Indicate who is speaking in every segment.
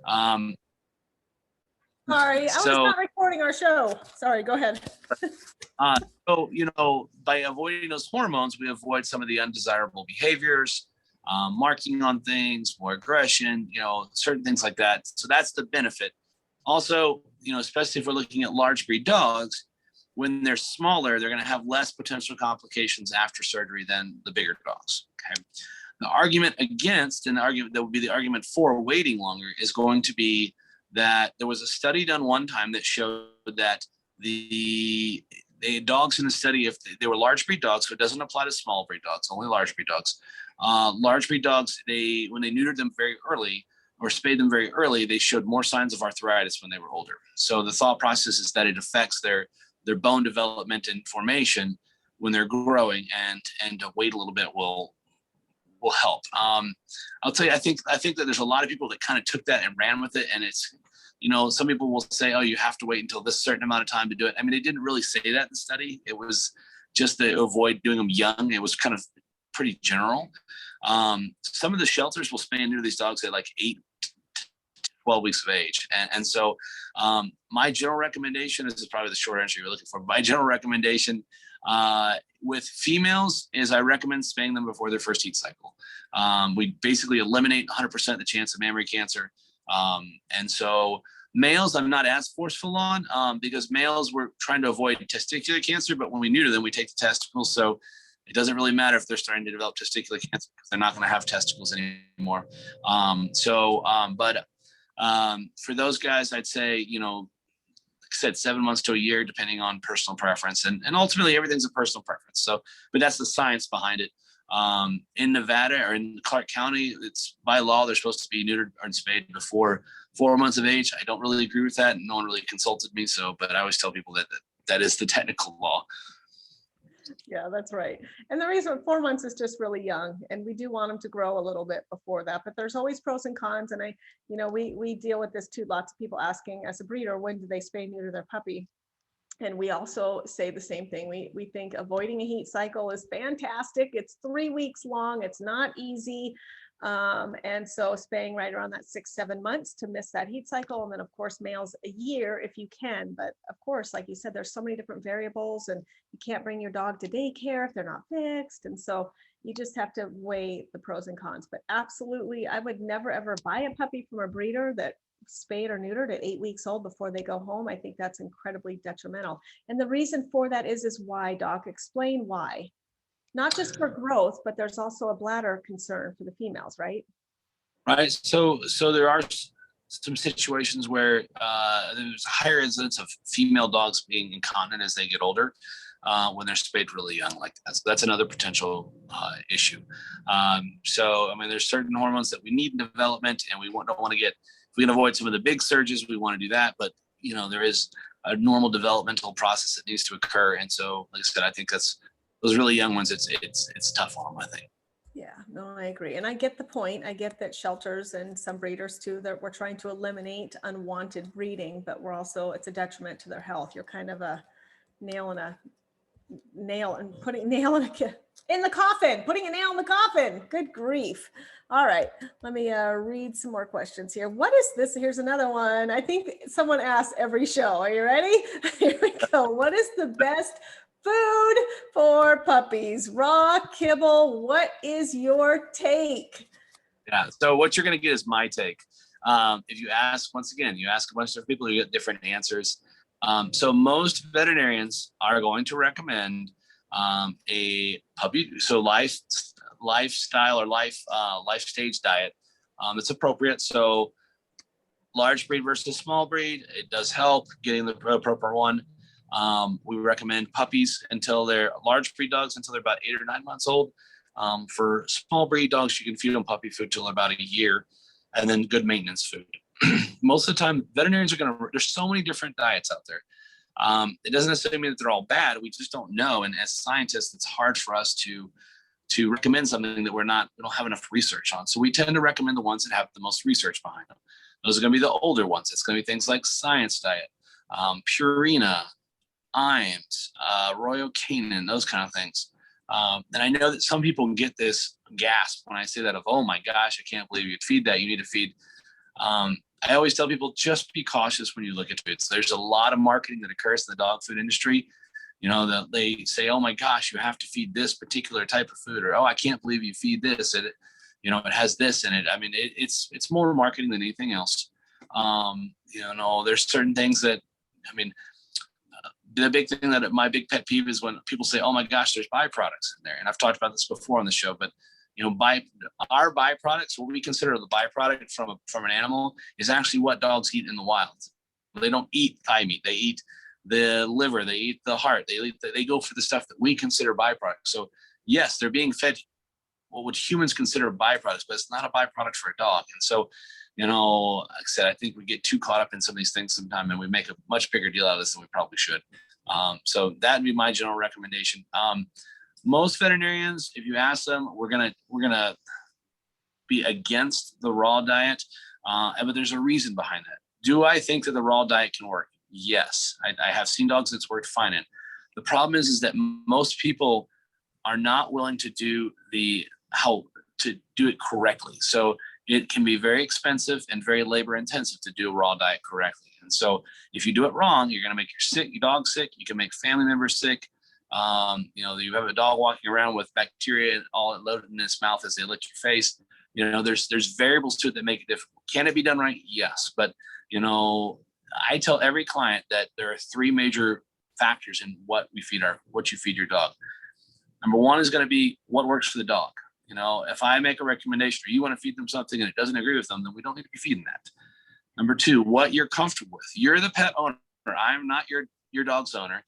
Speaker 1: Sorry, I was not recording our show. Sorry, go ahead.
Speaker 2: So, you know, by avoiding those hormones, we avoid some of the undesirable behaviors, marking on things, more aggression, you know, certain things like that. So that's the benefit. Also, you know, especially if we're looking at large breed dogs, when they're smaller, they're going to have less potential complications after surgery than the bigger dogs. Okay. The argument against, and the argument that would be the argument for waiting longer, is going to be that there was a study done one time that showed that the dogs in the study, if they were large breed dogs, so it doesn't apply to small breed dogs, only large breed dogs. Large breed dogs, when they neutered them very early or spayed them very early, they showed more signs of arthritis when they were older. So the thought process is that it affects their bone development and formation when they're growing, and to wait a little bit will help. I'll tell you, I think that there's a lot of people that kind of took that and ran with it, and it's, you know, some people will say, oh, you have to wait until this certain amount of time to do it. I mean, they didn't really say that in the study. It was just to avoid doing them young. It was kind of pretty general. Some of the shelters will spay and neuter these dogs at like 8 to 12 weeks of age. And so my general recommendation, this is probably the short answer you're looking for. My general recommendation with females is I recommend spaying them before their first heat cycle. We basically eliminate 100% the chance of mammary cancer. And so males, I'm not as forceful on because males, we're trying to avoid testicular cancer, but when we neuter them, we take the testicles. So it doesn't really matter if they're starting to develop testicular cancer because they're not going to have testicles anymore. But for those guys, I'd say, you know, like I said, 7 months to a year, depending on personal preference. And ultimately everything's a personal preference. So, but that's the science behind it. In Nevada or in Clark County, it's by law, they're supposed to be neutered or spayed before 4 months of age. I don't really agree with that. And no one really consulted me. So, but I always tell people that is the technical law.
Speaker 1: Yeah, that's right. And the reason 4 months is just really young, and we do want them to grow a little bit before that, but there's always pros and cons. And we deal with this too. Lots of people asking as a breeder, when do they spay and neuter their puppy? And we also say the same thing. We think avoiding a heat cycle is fantastic. It's 3 weeks long. It's not easy. And so spaying right around that 6-7 months to miss that heat cycle. And then of course, males a year if you can. But of course, like you said, there's so many different variables, and you can't bring your dog to daycare if they're not fixed. And so you just have to weigh the pros and cons. But absolutely, I would never, ever buy a puppy from a breeder that spayed or neutered at 8 weeks old before they go home. I think that's incredibly detrimental. And the reason for that is why, Doc. Explain why. Not just for growth, but there's also a bladder concern for the females, right?
Speaker 2: Right. So there are some situations where there's a higher incidence of female dogs being incontinent as they get older when they're spayed really young like that. So that's another potential issue. So, I mean, there's certain hormones that we need in development, and we don't want to get, if we can avoid some of the big surges, we want to do that. But, you know, there is a normal developmental process that needs to occur. And so, like I said, I think those really young ones, it's tough on them, I think.
Speaker 1: Yeah, no, I agree. And I get the point. I get that shelters and some breeders too, that we're trying to eliminate unwanted breeding, but it's a detriment to their health. You're kind of a nail in the coffin, putting a nail in the coffin. Good grief. All right, let me read some more questions here. What is this? Here's another one. I think someone asks every show. Are you ready? Here we go. What is the best food for puppies? Raw, kibble? What is your take?
Speaker 2: Yeah, so what you're going to get is my take. If you ask, once again, you ask a bunch of people, you get different answers. So most veterinarians are going to recommend a puppy, so lifestyle or life stage diet that's appropriate. So large breed versus small breed, it does help getting the proper one. We recommend puppies until they're large breed dogs until they're about 8 or 9 months old. For small breed dogs, you can feed them puppy food till about a year, and then good maintenance food. Most of the time, veterinarians there's so many different diets out there. It doesn't necessarily mean that they're all bad. We just don't know. And as scientists, it's hard for us to recommend something that we don't have enough research on. So we tend to recommend the ones that have the most research behind them. Those are going to be the older ones. It's going to be things like Science Diet, Purina, Iams, Royal Canin, those kind of things. And I know that some people get this gasp when I say that of, oh my gosh, I can't believe you'd feed that. You need to feed I always tell people, just be cautious when you look at foods. There's a lot of marketing that occurs in the dog food industry. You know, that they say, oh my gosh, you have to feed this particular type of food, or, oh, I can't believe you feed this. And you know, it has this in it. I mean, it's more marketing than anything else. You know, there's certain things that, I mean, the big thing that my big pet peeve is when people say, oh my gosh, there's byproducts in there. And I've talked about this before on the show, but you know, our byproducts, what we consider the byproduct from an animal, is actually what dogs eat in the wild. They don't eat thigh meat. They eat the liver, they eat the heart, they go for the stuff that we consider byproducts. So yes, they're being fed what would humans consider byproducts, but it's not a byproduct for a dog. And so, you know, like I said, I think we get too caught up in some of these things sometimes, and we make a much bigger deal out of this than we probably should. So that'd be my general recommendation. Most veterinarians, if you ask them, we're gonna be against the raw diet, but there's a reason behind that. Do I think that the raw diet can work? Yes, I have seen dogs that's worked fine in. The problem is that most people are not willing to do how to do it correctly. So it can be very expensive and very labor intensive to do a raw diet correctly. And so if you do it wrong, you're going to make your dog sick. You can make family members sick. You know, you have a dog walking around with bacteria all loaded in its mouth as they lick your face. You know, there's variables to it that make it difficult. Can it be done right? Yes. But, you know, I tell every client that there are three major factors in what you feed your dog. Number one is going to be what works for the dog. You know, if I make a recommendation or you want to feed them something and it doesn't agree with them, then we don't need to be feeding that. Number two, what you're comfortable with. You're the pet owner. I'm not your dog's owner.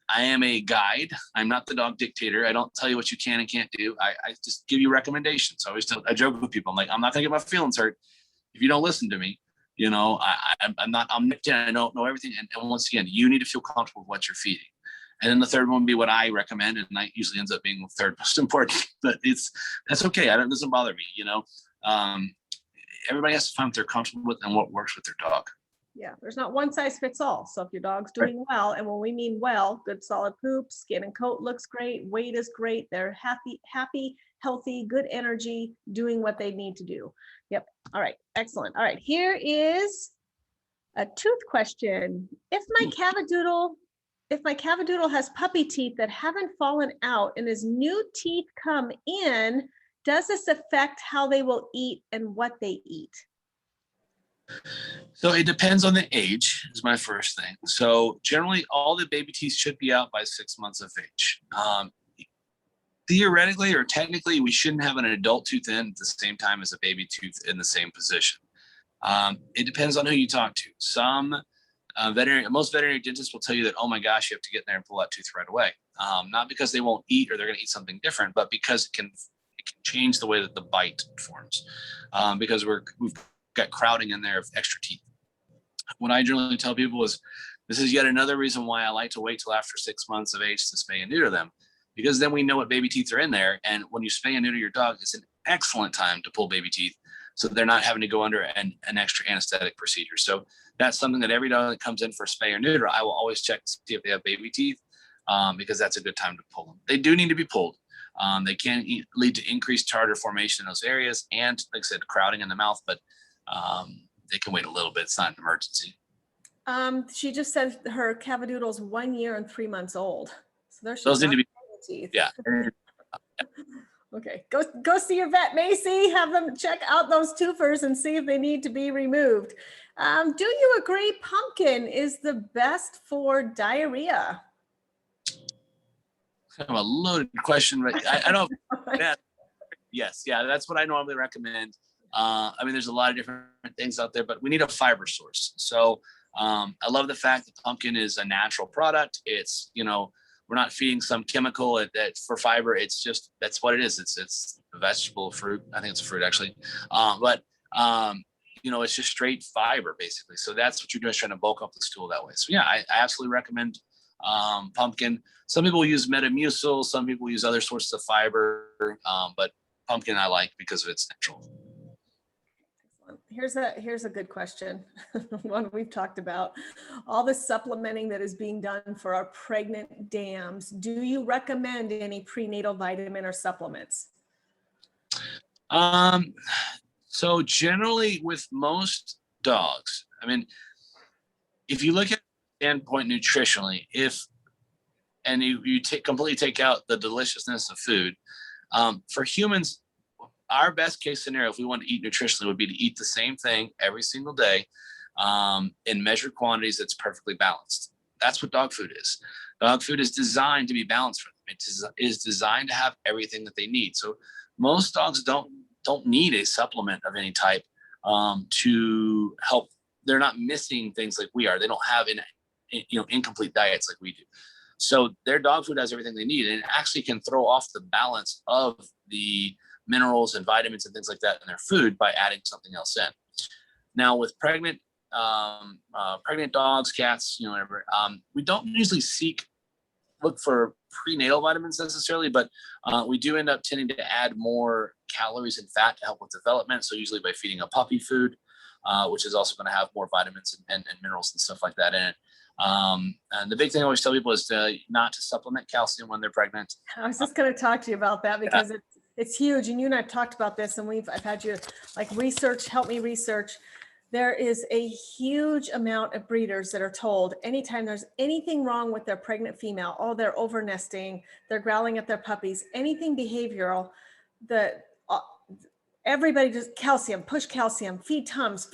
Speaker 2: I am a guide. I'm not the dog dictator. I don't tell you what you can and can't do. I just give you recommendations. I joke with people. I'm like, I'm not going to get my feelings hurt if you don't listen to me. You know, I'm not omnipotent. I don't know everything. And once again, you need to feel comfortable with what you're feeding. And then the third one would be what I recommend, and that usually ends up being the third most important. But that's okay. It doesn't bother me. You know, everybody has to find what they're comfortable with and what works with their dog.
Speaker 1: Yeah, there's not one size fits all. So if your dog's doing well, and when we mean well, good solid poop, skin and coat looks great, weight is great, they're happy, healthy, good energy, doing what they need to do. Yep. All right. Excellent. All right. Here is a tooth question. If my cavadoodle has puppy teeth that haven't fallen out and as new teeth come in, does this affect how they will eat and what they eat?
Speaker 2: So it depends on the age is my first thing. So generally all the baby teeth should be out by 6 months of age. Theoretically or technically, we shouldn't have an adult tooth in at the same time as a baby tooth in the same position. It depends on who you talk to. Most veterinary dentists will tell you that, oh my gosh, you have to get in there and pull that tooth right away. Not because they won't eat or they're going to eat something different, but because it can change the way that the bite forms. Because we've got crowding in there of extra teeth. What I generally tell people is, this is yet another reason why I like to wait till after 6 months of age to spay and neuter them, because then we know what baby teeth are in there. And when you spay and neuter your dog, it's an excellent time to pull baby teeth, so they're not having to go under an extra anesthetic procedure. So that's something that every dog that comes in for spay or neuter, I will always check to see if they have baby teeth, because that's a good time to pull them. They do need to be pulled. They can lead to increased tartar formation in those areas and, like I said, crowding in the mouth, but they can wait a little bit. It's not an emergency.
Speaker 1: She just said her cavadoodle's 1 year and 3 months old. So
Speaker 2: those need to be
Speaker 1: teeth.
Speaker 2: Yeah.
Speaker 1: Okay, go see your vet, Macy. Have them check out those twofers and see if they need to be removed. Do you agree pumpkin is the best for diarrhea?
Speaker 2: Kind of a loaded question, but I don't. Yes, yeah, that's what I normally recommend. I mean, there's a lot of different things out there, but we need a fiber source. So I love the fact that pumpkin is a natural product. It's, you know, we're not feeding some chemical that for fiber. It's just, that's what it is. It's a vegetable, fruit. I think it's a fruit actually. But you know, it's just straight fiber basically. So that's what you're doing, is trying to bulk up the stool that way. So yeah, I absolutely recommend pumpkin. Some people use Metamucil, some people use other sources of fiber, but pumpkin I like because of its natural.
Speaker 1: Here's a good question. One we've talked about. All the supplementing that is being done for our pregnant dams. Do you recommend any prenatal vitamin or supplements?
Speaker 2: So generally with most dogs, I mean, if you look at the standpoint nutritionally, and you completely take out the deliciousness of food, for humans, our best case scenario, if we want to eat nutritionally, would be to eat the same thing every single day in measured quantities that's perfectly balanced. That's what dog food is. Dog food is designed to be balanced for them. It is designed to have everything that they need. So most dogs don't need a supplement of any type to help. They're not missing things like we are. They don't have incomplete diets like we do. So their dog food has everything they need, and it actually can throw off the balance of the minerals and vitamins and things like that in their food by adding something else in. Now with pregnant dogs, cats, whatever, we don't usually look for prenatal vitamins necessarily, but we do end up tending to add more calories and fat to help with development. So usually by feeding a puppy food, which is also going to have more vitamins and minerals and stuff like that in it. And the big thing I always tell people is not to supplement calcium when they're pregnant.
Speaker 1: I was just going to talk to you about that because it's huge. And you and I've talked about this, and I've had you help me research. There is a huge amount of breeders that are told anytime there's anything wrong with their pregnant female, they're over nesting, they're growling at their puppies, anything behavioral, everybody just calcium, push calcium, feed Tums,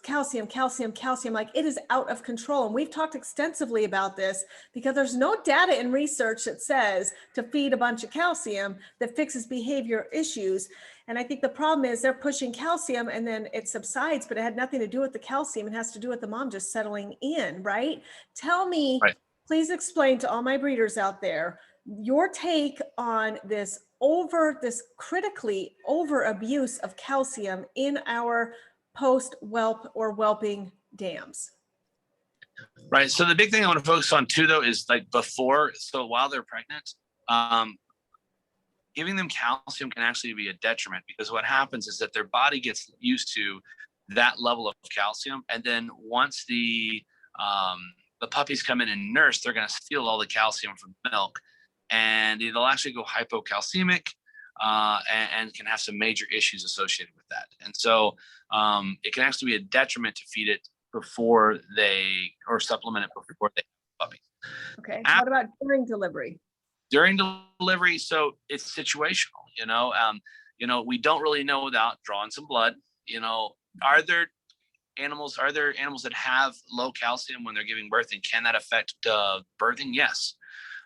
Speaker 1: calcium. Like, it is out of control. And we've talked extensively about this because there's no data and research that says to feed a bunch of calcium that fixes behavior issues. And I think the problem is they're pushing calcium and then it subsides, but it had nothing to do with the calcium. It has to do with the mom just settling in, right? Tell me, Please explain to all my breeders out there, your take on this critically over abuse of calcium in our post-whelp or whelping dams.
Speaker 2: Right. So the big thing I want to focus on too, though, is so while they're pregnant, giving them calcium can actually be a detriment, because what happens is that their body gets used to that level of calcium. And then once the puppies come in and nurse, they're going to steal all the calcium from milk, and they'll actually go hypocalcemic and can have some major issues associated with that. And so it can actually be a detriment to feed it or supplement it before they have a puppy.
Speaker 1: Okay. What about during delivery?
Speaker 2: During delivery, so it's situational. We don't really know without drawing some blood. Are there animals that have low calcium when they're giving birth, and can that affect birthing? Yes.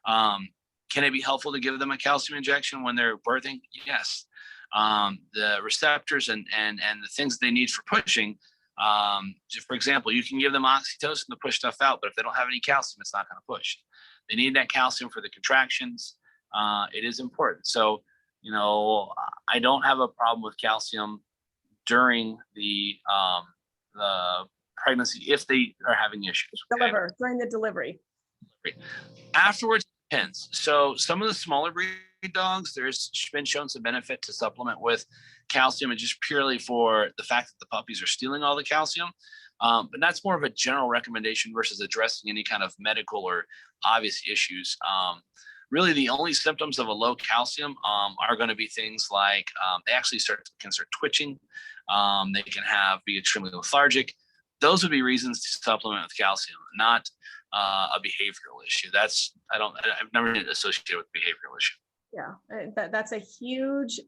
Speaker 2: Can it be helpful to give them a calcium injection when they're birthing? Yes. The receptors and the things that they need for pushing. For example, you can give them oxytocin to push stuff out, but if they don't have any calcium, it's not going to push. They need that calcium for the contractions. It is important. So, I don't have a problem with calcium during the pregnancy if they are having issues. Okay?
Speaker 1: During the delivery.
Speaker 2: Afterwards, it depends. So some of the smaller breed dogs, there's been shown some benefit to supplement with calcium, and just purely for the fact that the puppies are stealing all the calcium. But that's more of a general recommendation versus addressing any kind of medical or obvious issues. Really, the only symptoms of a low calcium are going to be things like they actually can start twitching. They can be extremely lethargic. Those would be reasons to supplement with calcium, not a behavioral issue. I've never been associated with behavioral issue.
Speaker 1: Yeah, that's a huge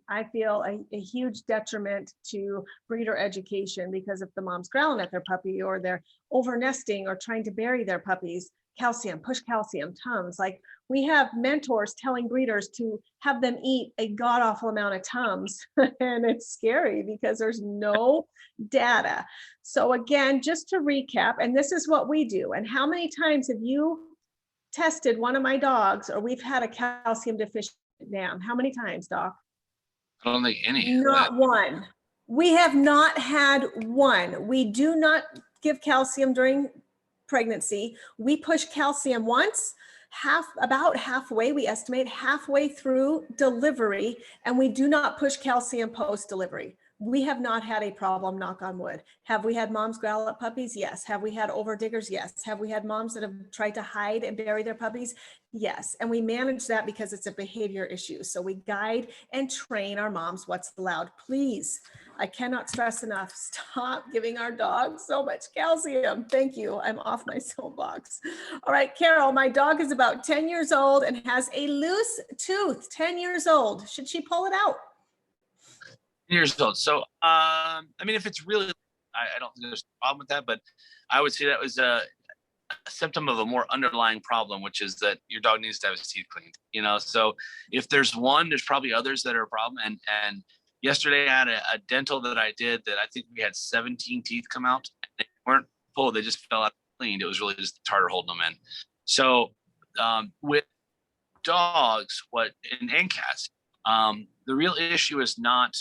Speaker 1: detriment to breeder education, because if the mom's growling at their puppy or they're over nesting or trying to bury their puppies, calcium, push calcium, Tums. Like, we have mentors telling breeders to have them eat a god-awful amount of Tums, and it's scary because there's no data. So again, just to recap, and this is what we do, and how many times have you tested one of my dogs, or we've had a calcium deficient dam? How many times, Doc?
Speaker 2: I don't think any.
Speaker 1: Not one. We have not had one. We do not give calcium during pregnancy. We push calcium once, about halfway, we estimate halfway through delivery, and we do not push calcium post-delivery. We have not had a problem, knock on wood. Have we had moms growl at puppies? Yes. Have we had overdiggers? Yes. Have we had moms that have tried to hide and bury their puppies? Yes. And we manage that because it's a behavior issue. So we guide and train our moms what's allowed. Please, I cannot stress enough, stop giving our dogs so much calcium. Thank you. I'm off my soapbox. All right, Carol, my dog is about 10 years old and has a loose tooth, 10 years old. Should she pull it out?
Speaker 2: Years old. So, I mean, if it's really, I don't think there's a problem with that, but I would say that was a symptom of a more underlying problem, which is that your dog needs to have his teeth cleaned, you know? So if there's one, there's probably others that are a problem. And yesterday I had a dental that I did that I think we had 17 teeth come out. They weren't pulled. They just fell out cleaned. It was really just the tartar holding them in. So, with dogs, and cats, the real issue is not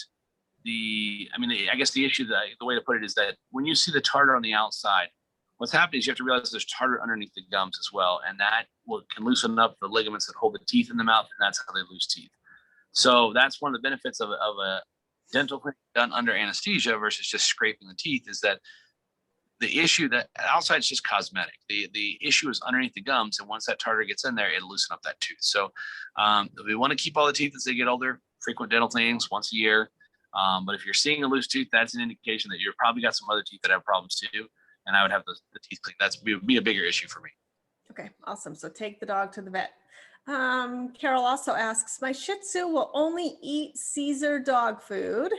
Speaker 2: I guess the issue the way to put it is that when you see the tartar on the outside, what's happening is you have to realize there's tartar underneath the gums as well. And that can loosen up the ligaments that hold the teeth in the mouth. And that's how they lose teeth. So that's one of the benefits of a dental cleaning done under anesthesia versus just scraping the teeth, is that the issue that outside is just cosmetic. The issue is underneath the gums. And once that tartar gets in there, it'll loosen up that tooth. So we want to keep all the teeth as they get older, frequent dental cleanings once a year. But if you're seeing a loose tooth, that's an indication that you've probably got some other teeth that have problems too. And I would have the teeth cleaned. That's be a bigger issue for me.
Speaker 1: Okay, awesome. So take the dog to the vet. Carol also asks, my Shih Tzu will only eat Caesar dog food.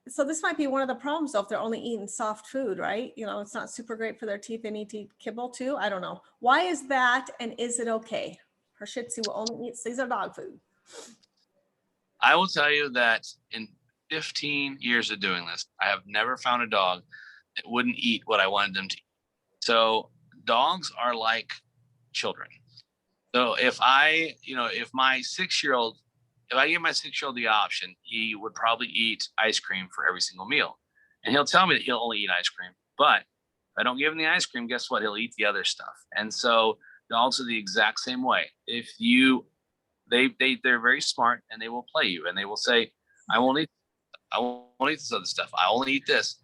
Speaker 1: So this might be one of the problems though, if they're only eating soft food, right? You know, it's not super great for their teeth. They need to eat kibble too. I don't know. Why is that? And is it okay? Her Shih Tzu will only eat Caesar dog food.
Speaker 2: I will tell you that in 15 years of doing this, I have never found a dog that wouldn't eat what I wanted them to eat. So dogs are like children. So if I give my 6-year-old the option, he would probably eat ice cream for every single meal. And he'll tell me that he'll only eat ice cream. But if I don't give him the ice cream, guess what? He'll eat the other stuff. And so dogs are the exact same way. If they're very smart, and they will play you, and they will say, I won't eat this other stuff. I only eat this.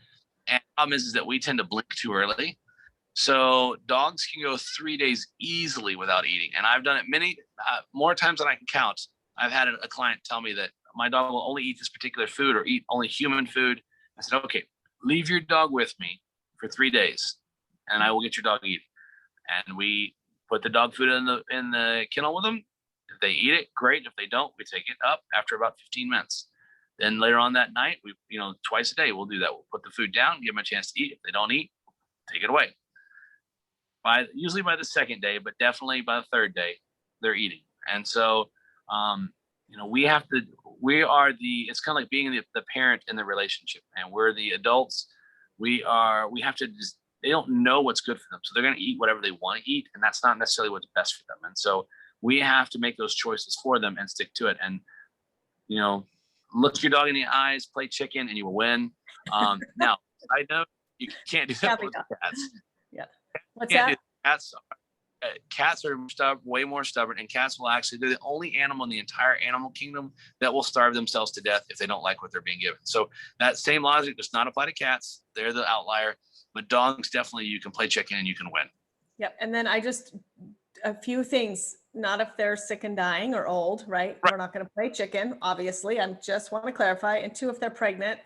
Speaker 2: And the problem is that we tend to blink too early. So dogs can go 3 days easily without eating. And I've done it many more times than I can count. I've had a client tell me that my dog will only eat this particular food or eat only human food. I said, okay, leave your dog with me for 3 days and I will get your dog eating. And we put the dog food in the kennel with them. If they eat it, great. If they don't, we take it up after about 15 minutes. Then later on that night, we, twice a day, we'll do that. We'll put the food down, give them a chance to eat. If they don't eat, take it away. Usually by the second day, but definitely by the third day, they're eating. And so, it's kind of like being the parent in the relationship, and we're the adults. We have to they don't know what's good for them. So they're going to eat whatever they want to eat. And that's not necessarily what's best for them. And so we have to make those choices for them and stick to it. And, look your dog in the eyes, play chicken, and you will win. Now, I know you can't do that with cats.
Speaker 1: Yeah. What's that?
Speaker 2: Cats are way more stubborn, and cats will they're the only animal in the entire animal kingdom that will starve themselves to death if they don't like what they're being given. So that same logic does not apply to cats. They're the outlier, but dogs, definitely you can play chicken and you can win.
Speaker 1: Yep. And then a few things, not if they're sick and dying or old, right? We're not going to play chicken, obviously. I just want to clarify. And 2, if they're pregnant,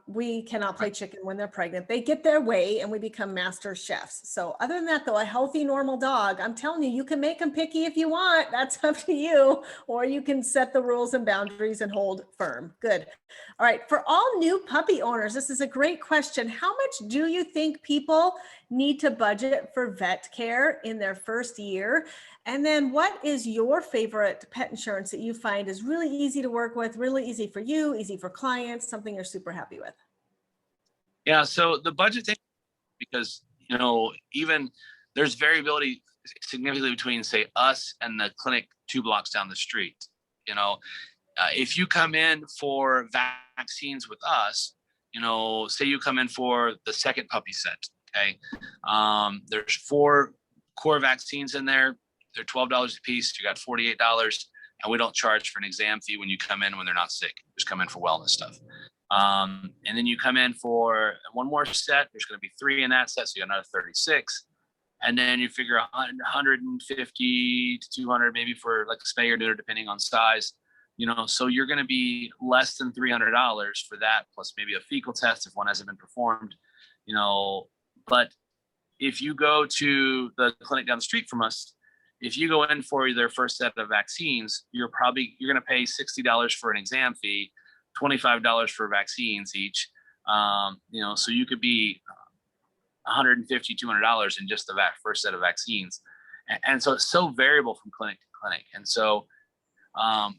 Speaker 1: we cannot play chicken when they're pregnant. They get their way and we become master chefs. So other than that, though, a healthy, normal dog, I'm telling you, you can make them picky if you want. That's up to you. Or you can set the rules and boundaries and hold firm. Good. All right. For all new puppy owners, this is a great question. How much do you think people need to budget for vet care in their first year? And then what is your favorite pet insurance that you find is really easy to work with, really easy for you, easy for clients, something you're super happy with?
Speaker 2: Yeah. So the budget thing, because, even there's variability significantly between, say, us and the clinic 2 blocks down the street. If you come in for vaccines with us, say you come in for the second puppy set, okay? There's 4 core vaccines in there. They're $12 a piece. You got $48, and we don't charge for an exam fee when you come in when they're not sick. Just come in for wellness stuff. And then you come in for one more set. There's going to be 3 in that set, so you got another 36. And then you figure 150 to 200 maybe for like spay or neuter, depending on size. So you're going to be less than $300 for that, plus maybe a fecal test if one hasn't been performed. But if you go to the clinic down the street from us, if you go in for their first set of vaccines, you're going to pay $60 for an exam fee, $25 for vaccines each. So you could be $150, $200 in just the first set of vaccines. And so it's so variable from clinic to clinic. And so, I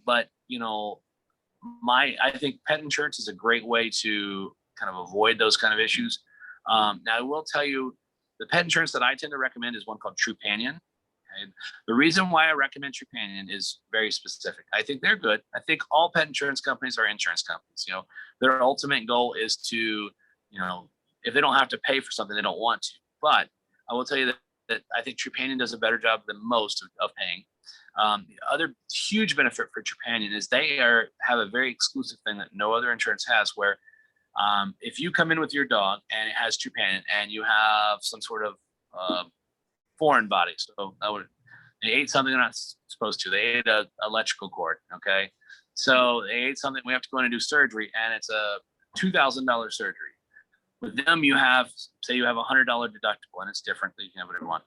Speaker 2: think pet insurance is a great way to kind of avoid those kind of issues. Now I will tell you, the pet insurance that I tend to recommend is one called Trupanion. Okay? The reason why I recommend Trupanion is very specific. I think they're good. I think all pet insurance companies are insurance companies. Their ultimate goal is to, if they don't have to pay for something, they don't want to. But I will tell you that I think Trupanion does a better job than most of paying. The other huge benefit for Trupanion is they have a very exclusive thing that no other insurance has, where if you come in with your dog and it has Trupanion and you have some sort of foreign body, so they ate something they're not supposed to. They ate an electrical cord. Okay, so they ate something. We have to go in and do surgery, and it's a $2,000 surgery. With them, you have a $100 deductible, and it's different. You can have whatever you want.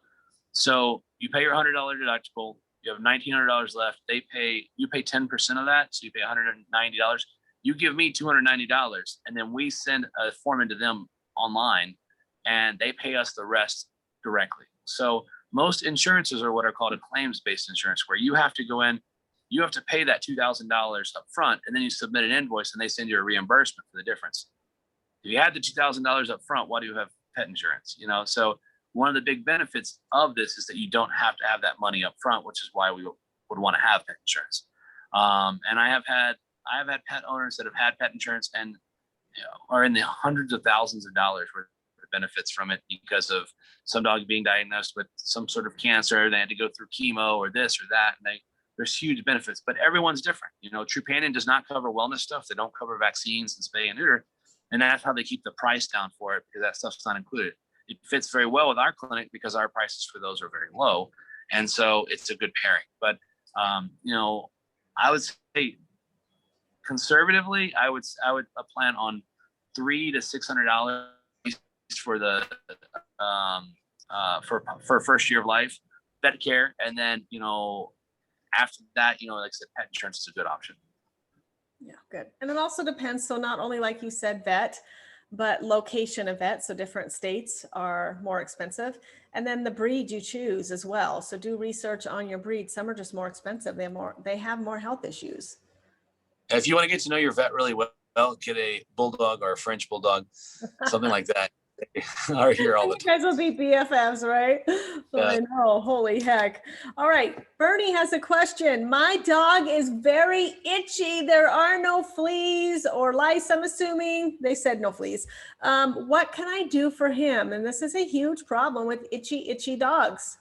Speaker 2: So you pay your $100 deductible. You have $1,900 left. You pay 10% of that, so you pay $190. You give me $290, and then we send a form into them online, and they pay us the rest directly. So most insurances are what are called a claims-based insurance, where you have to go in, you have to pay that $2,000 up front, and then you submit an invoice, and they send you a reimbursement for the difference. If you had the $2,000 up front, why do you have pet insurance? So one of the big benefits of this is that you don't have to have that money up front, which is why we would want to have pet insurance. And I have had pet owners that have had pet insurance and are in the hundreds of thousands of dollars worth of benefits from it because of some dog being diagnosed with some sort of cancer. They had to go through chemo or this or that, and there's huge benefits. But everyone's different. Trupanion does not cover wellness stuff. They don't cover vaccines and spay and neuter. And that's how they keep the price down for it, because that stuff's not included. It fits very well with our clinic because our prices for those are very low. And so it's a good pairing. But, I would say conservatively, I would plan on $300 to $600 for the, for first year of life, vet care. And then, after that, like I said, pet insurance is a good option.
Speaker 1: Yeah, good. And it also depends. So not only, like you said, vet, but location of vet. So different states are more expensive. And then the breed you choose as well. So do research on your breed. Some are just more expensive. They have more health issues.
Speaker 2: If you want to get to know your vet really well, get a bulldog or a French bulldog, something like that. Are here all the time.
Speaker 1: You guys will be BFFs, right? Yeah. I know. Holy heck. All right. Bernie has a question. My dog is very itchy. There are no fleas or lice, I'm assuming. They said no fleas. What can I do for him? And this is a huge problem with itchy dogs.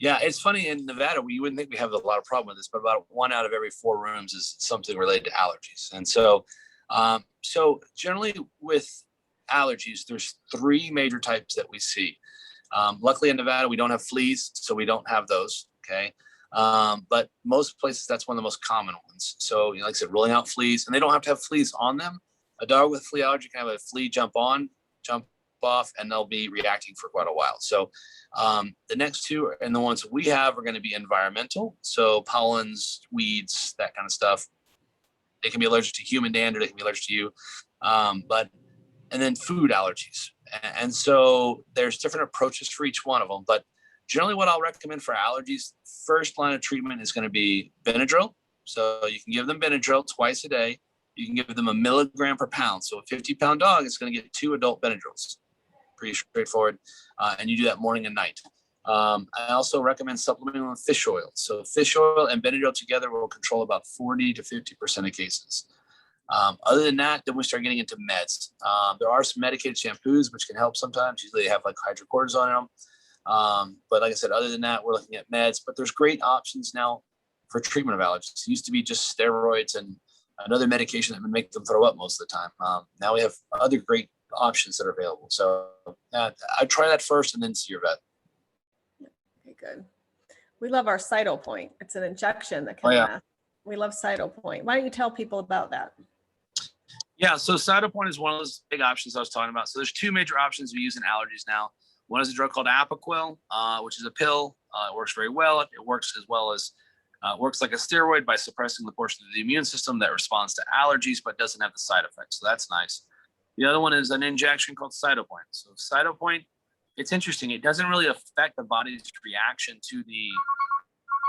Speaker 2: Yeah, it's funny. In Nevada, you wouldn't think we have a lot of problem with this, but about 1 out of every 4 rooms is something related to allergies. And so, generally with allergies, there's 3 major types that we see. Luckily in Nevada, we don't have fleas, so we don't have those. Okay. But most places, that's one of the most common ones. So, like I said, ruling out fleas, and they don't have to have fleas on them. A dog with flea allergy can have a flea jump on, jump off, and they'll be reacting for quite a while. So the next 2 and the ones we have are going to be environmental. So pollens, weeds, that kind of stuff. They can be allergic to human dander. They can be allergic to you. And then food allergies. And so there's different approaches for each one of them. But generally what I'll recommend for allergies, first line of treatment is going to be Benadryl. So you can give them Benadryl twice a day. You can give them 1 milligram per pound. So a 50-pound dog is going to get 2 adult Benadryls. Pretty straightforward. And you do that morning and night. I also recommend supplementing with fish oil. So fish oil and Benadryl together will control about 40 to 50% of cases. Other than that, then we start getting into meds. There are some medicated shampoos, which can help sometimes. Usually they have like hydrocortisone in them. But like I said, other than that, we're looking at meds. But there's great options now for treatment of allergies. It used to be just steroids and another medication that would make them throw up most of the time. Now we have other great options that are available. So I'd try that first and then see your vet.
Speaker 1: Okay, good. We love our Cytopoint. It's an injection that can last. We love Cytopoint. Why don't you tell people about that?
Speaker 2: Yeah, so Cytopoint is one of those big options I was talking about. So there's two major options we use in allergies now. One is a drug called Apoquel, which is a pill. It works very well. It works as well as works like a steroid by suppressing the portion of the immune system that responds to allergies, but doesn't have the side effects. So that's nice. The other one is an injection called Cytopoint. So Cytopoint, it's interesting. It doesn't really affect the body's reaction to the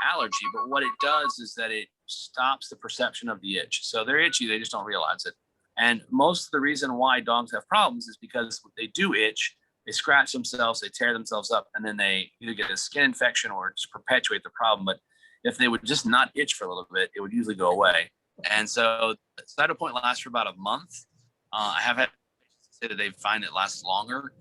Speaker 2: allergy, but what it does is that it stops the perception of the itch. So they're itchy, they just don't realize it. And most of the reason why dogs have problems is because they do itch, they scratch themselves, they tear themselves up, and then they either get a skin infection or just perpetuate the problem. But if they would just not itch for a little bit, it would usually go away. And so Cytopoint lasts for about a month. I have had patients say that they find it lasts longer,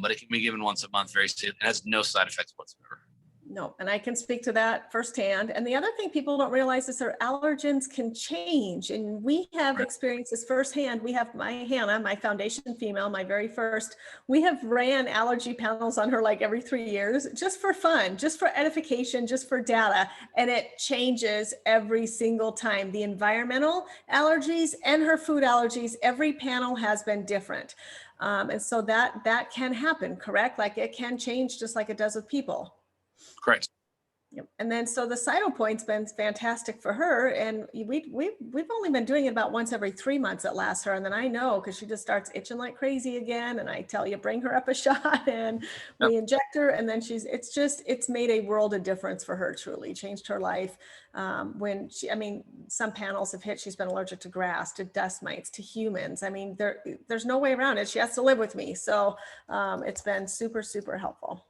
Speaker 2: but it can be given once a month very safe. It has no side effects whatsoever.
Speaker 1: No, and I can speak to that firsthand. And the other thing people don't realize is their allergens can change. And we have experienced this firsthand. We have my Hannah, my foundation female, my very first, we have ran allergy panels on her like every 3 years, just for fun, just for edification, just for data. And it changes every single time. The environmental allergies and her food allergies, every panel has been different. And so that can happen, correct? Like it can change just like it does with people.
Speaker 2: Correct.
Speaker 1: Yep. And then so the Cytopoint's been fantastic for her, and we've only been doing it about once every 3 months at last her, and then I know because she just starts itching like crazy again, and I tell you bring her up a shot and we inject her, and then it's made a world of difference for her. Truly changed her life. When some panels have hit, she's been allergic to grass, to dust mites, to humans. I mean, there's no way around it. She has to live with me, so it's been super, super helpful.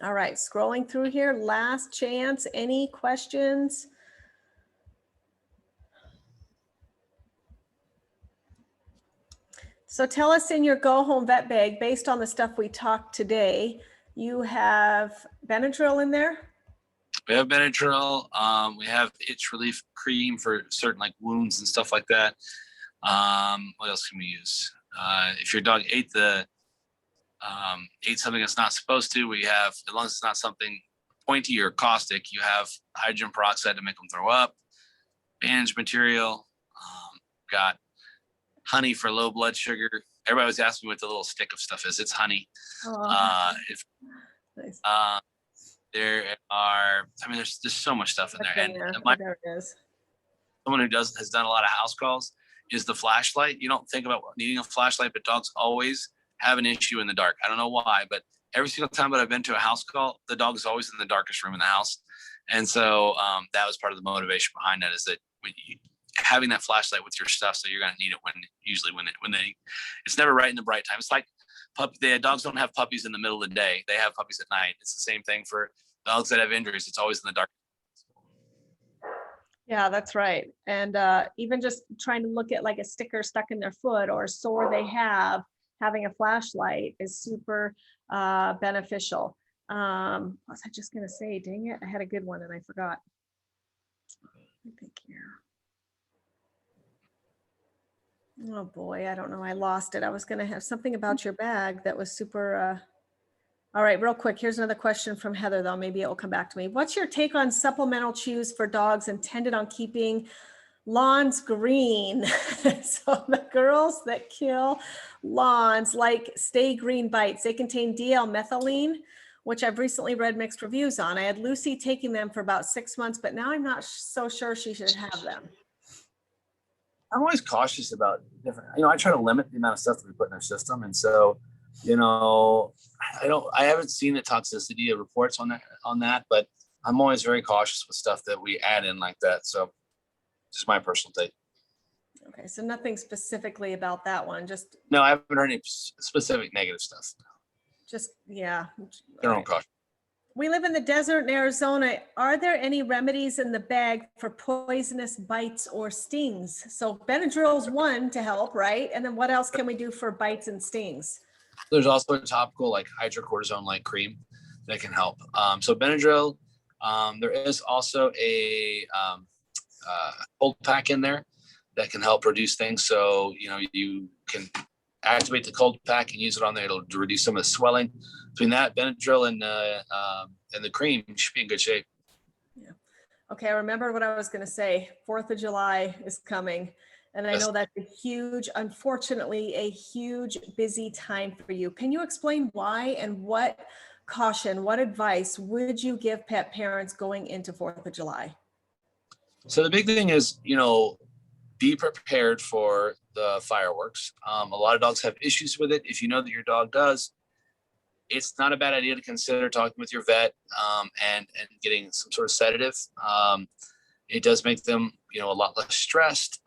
Speaker 1: All right, scrolling through here, last chance, any questions? So tell us in your go home vet bag, based on the stuff we talked today, you have Benadryl in there?
Speaker 2: We have Benadryl. We have itch relief cream for certain like wounds and stuff like that. What else can we use? If your dog ate something that's not supposed to, we have, as long as it's not something pointy or caustic, you have hydrogen peroxide to make them throw up, bandage material, got honey for low blood sugar. Everybody was asking me what the little stick of stuff is. It's honey. Nice. There are, there's so much stuff in there. And
Speaker 1: there it is.
Speaker 2: Someone who has done a lot of house calls is the flashlight. You don't think about needing a flashlight, but dogs always have an issue in the dark. I don't know why, but every single time that I've been to a house call, the dog is always in the darkest room in the house. And so that was part of the motivation behind that, is that having that flashlight with your stuff, so you're going to need it when it's never right in the bright time. It's like dogs don't have puppies in the middle of the day. They have puppies at night. It's the same thing for dogs that have injuries. It's always in the dark.
Speaker 1: Yeah, that's right. And even just trying to look at like a sticker stuck in their foot or a sore they have, having a flashlight is super beneficial. What was I just going to say? Dang it. I had a good one and I forgot. I think here. Oh boy, I don't know. I lost it. I was going to have something about your bag that was super. All right, real quick. Here's another question from Heather, though. Maybe it will come back to me. What's your take on supplemental chews for dogs intended on keeping lawns green? So the girls that kill lawns, like Stay Green Bites, they contain DL-methylene, which I've recently read mixed reviews on. I had Lucy taking them for about 6 months, but now I'm not so sure she should have them.
Speaker 2: I'm always cautious about different, I try to limit the amount of stuff that we put in our system. And so, I haven't seen the toxicity of reports on that, but I'm always very cautious with stuff that we add in like that. So just my personal take.
Speaker 1: Okay. So nothing specifically about that one,
Speaker 2: no, I haven't heard any specific negative stuff.
Speaker 1: Yeah.
Speaker 2: General caution.
Speaker 1: We live in the desert in Arizona. Are there any remedies in the bag for poisonous bites or stings? So Benadryl's one to help, right? And then what else can we do for bites and stings?
Speaker 2: There's also a topical like hydrocortisone-like cream that can help. So Benadryl, there is also a cold pack in there that can help reduce things. So, you can activate the cold pack and use it on there. It'll reduce some of the swelling. Between that, Benadryl and the cream, you should be in good shape.
Speaker 1: Yeah. Okay, I remember what I was going to say. 4th of July is coming. And I know that's unfortunately, a huge busy time for you. Can you explain why and what caution, what advice would you give pet parents going into 4th of July?
Speaker 2: So the big thing is, be prepared for the fireworks. A lot of dogs have issues with it. If you know that your dog does, it's not a bad idea to consider talking with your vet and getting some sort of sedative. It does make them, a lot less stressed.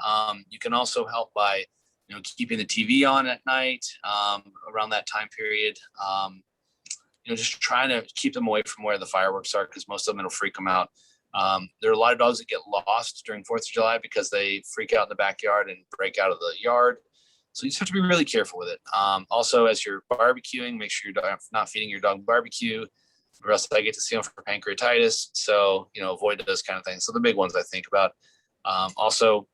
Speaker 2: You can also help by, keeping the TV on at night around that time period. Just trying to keep them away from where the fireworks are, because most of them it'll freak them out. There are a lot of dogs that get lost during 4th of July because they freak out in the backyard and break out of the yard. So you just have to be really careful with it. Also, as you're barbecuing, make sure you're not feeding your dog barbecue, or else I get to see them for pancreatitis. So, avoid those kind of things. So the big ones I think about. Also,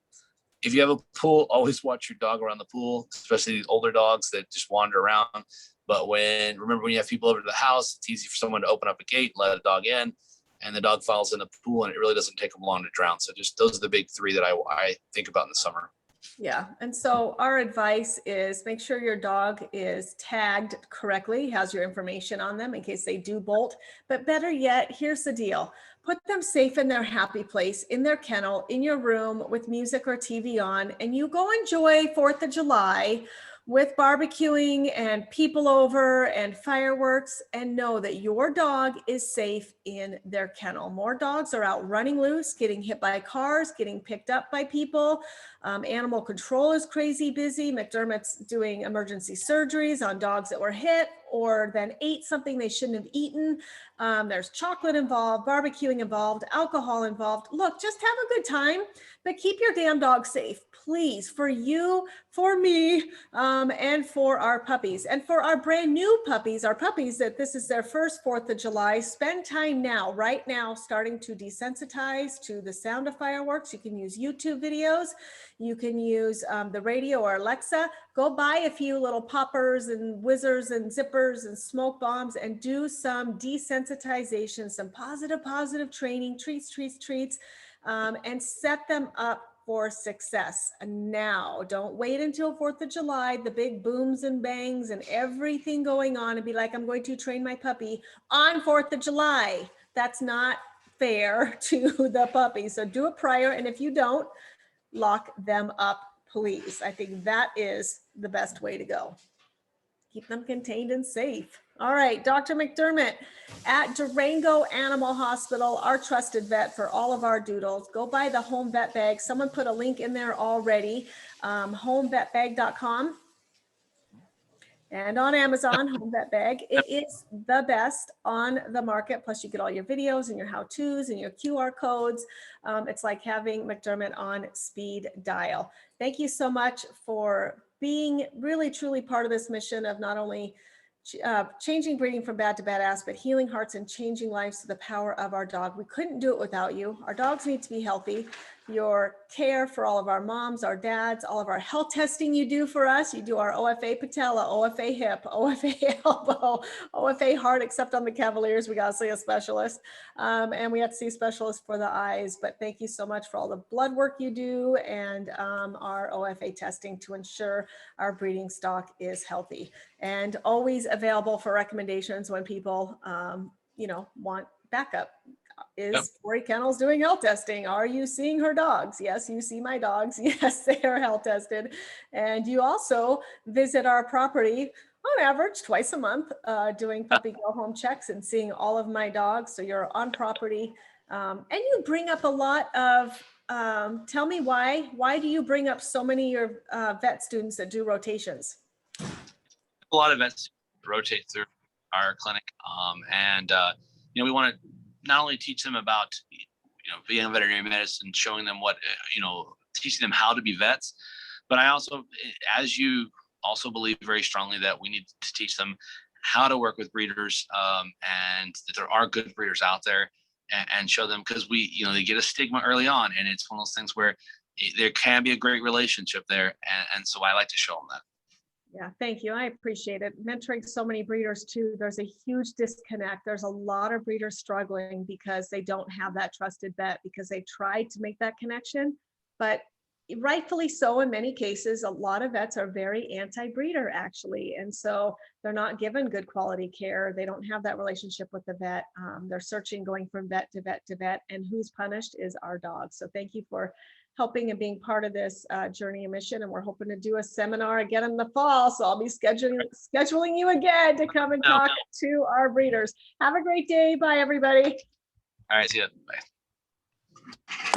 Speaker 2: if you have a pool, always watch your dog around the pool, especially these older dogs that just wander around. But remember when you have people over to the house, it's easy for someone to open up a gate, let a dog in, and the dog falls in the pool, and it really doesn't take them long to drown. So just those are the big 3 that I think about in the summer.
Speaker 1: Yeah. And so our advice is make sure your dog is tagged correctly, has your information on them in case they do bolt. But better yet, here's the deal. Put them safe in their happy place, in their kennel, in your room with music or TV on, and you go enjoy 4th of July with barbecuing and people over and fireworks, and know that your dog is safe in their kennel. More dogs are out running loose, getting hit by cars, getting picked up by people. Animal control is crazy busy. McDermott's doing emergency surgeries on dogs that were hit or then ate something they shouldn't have eaten. There's chocolate involved, barbecuing involved, alcohol involved. Look, just have a good time, but keep your damn dog safe, please, for you, for me, and for our puppies. And for our brand new puppies, our puppies that this is their first 4th of July, spend time now, right now, starting to desensitize to the sound of fireworks. You can use YouTube videos. You can use the radio or Alexa. Go buy a few little poppers and whizzers and zippers and smoke bombs and do some desensitization, some positive training, treats, and set them up for success now. Don't wait until 4th of July, the big booms and bangs and everything going on, and be like, I'm going to train my puppy on 4th of July. That's not fair to the puppy. So do it prior. And if you don't, lock them up, please. I think that is the best way to go. Keep them contained and safe. All right, Dr. McDermott at Durango Animal Hospital, our trusted vet for all of our doodles. Go buy the home vet bag. Someone put a link in there already, homevetbag.com. And on Amazon, Home Vet Bag. It is the best on the market. Plus you get all your videos and your how-tos and your QR codes. It's like having McDermott on speed dial. Thank you so much for being really, truly part of this mission of not only changing breeding from bad to badass, but healing hearts and changing lives to the power of our dog. We couldn't do it without you. Our dogs need to be healthy. Your care for all of our moms, our dads, all of our health testing you do for us. You do our OFA patella, OFA hip, OFA elbow, OFA heart, except on the Cavaliers, we got to see a specialist. And we have to see a specialist for the eyes. But thank you so much for all the blood work you do and our OFA testing to ensure our breeding stock is healthy. And always available for recommendations when people, want backup. Is Tori Kennels doing health testing? Are you seeing her dogs? Yes, you see my dogs. Yes, they are health tested. And you also visit our property on average twice a month, doing puppy go home checks and seeing all of my dogs. So you're on property. And you bring up a lot of, tell me why do you bring up so many of your vet students that do rotations?
Speaker 2: A lot of vets rotate through our clinic. We want to not only teach them about, being a veterinary medicine, showing them what, teaching them how to be vets, but I also, as you also believe very strongly that we need to teach them how to work with breeders, and that there are good breeders out there, and show them, because they get a stigma early on, and it's one of those things where there can be a great relationship there. And so I like to show them that.
Speaker 1: Yeah, thank you. I appreciate it. Mentoring so many breeders too, there's a huge disconnect. There's a lot of breeders struggling because they don't have that trusted vet, because they tried to make that connection. But rightfully so, in many cases, a lot of vets are very anti-breeder actually. And so they're not given good quality care. They don't have that relationship with the vet. They're searching, going from vet to vet to vet, and who's punished is our dogs. So thank you for helping and being part of this journey and mission. And we're hoping to do a seminar again in the fall. So I'll be scheduling you again to come and talk to our breeders. Have a great day. Bye, everybody.
Speaker 2: All right, see ya. Bye.